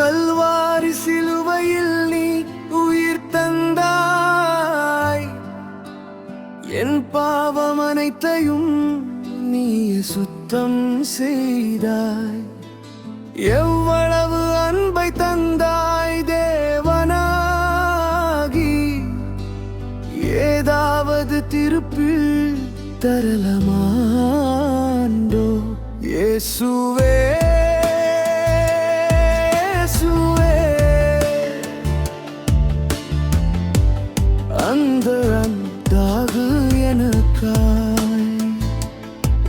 கல்வாரி சிலுவையில் நீ உயிர் தந்தாய், என் பாவம் அனைத்தையும் நீ சுத்தம் செய்தாய். எவ்வளவு அன்பை தந்தாய் தேவனாகி, ஏதாவது திருப்பி தரலமாண்டோ இயேசுவே. அந்த அந்தாகு எனக்காய்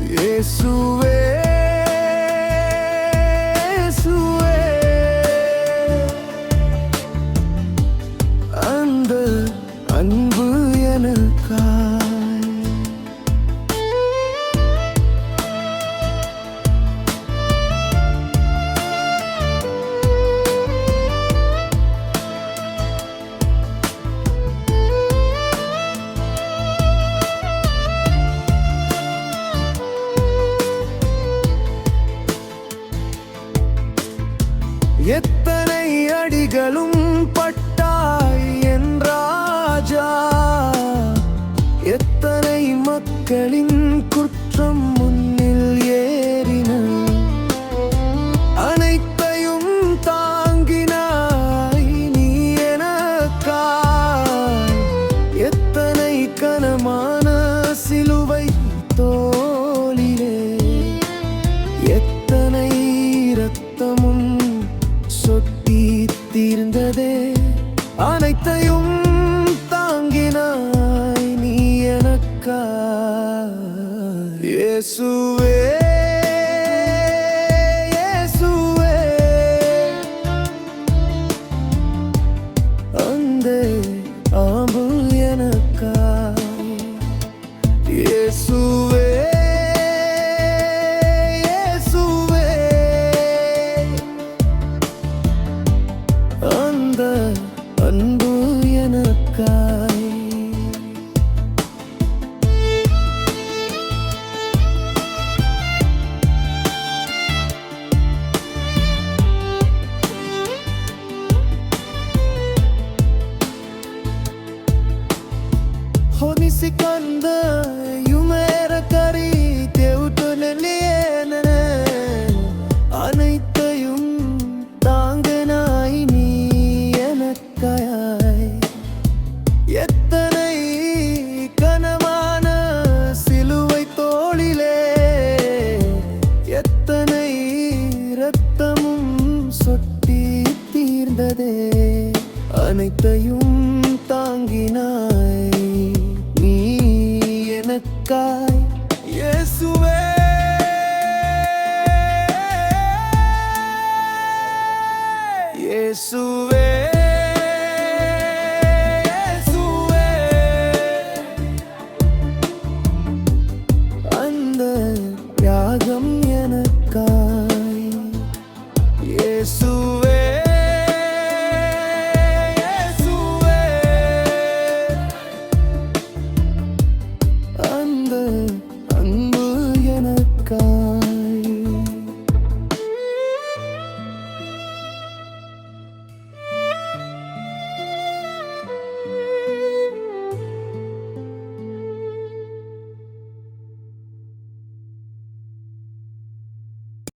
இயேசுவே, இயேசுவே. அந்த அன்பு எனக்காய். எத்தனை அடிகளும் பட்டாய் என் ராஜா, எத்தனை மக்களின் குற்றம் முன்னில் ஏறின, அனைத்தையும் தாங்கினாய் நீ எனக்காய். எத்தனை கனமான சிலுவை தோளிலே, எத்தனை இரத்தமும் சொட்டி தீர்ந்ததே, அனைத்தையும் தாங்கினாய் நீ எனக்காய். இயேசுவே, இயேசுவே. அந்த ஆம்பு எனக்காய். இயேசுவே, அன்பு எனக்காய். Honisikanda yumera kari teutoneliene, அனைத்தையும் தாங்கினாய் நீ எனக்காய். எத்தனை கனமான சிலுவை தோளிலே, எத்தனை இரத்தமும் சொட்டி தீர்ந்ததே, அனைத்தையும் தாங்கினாய் நீ எனக்காய். இயேசுவே, இயேசுவே. அந்த யாகம்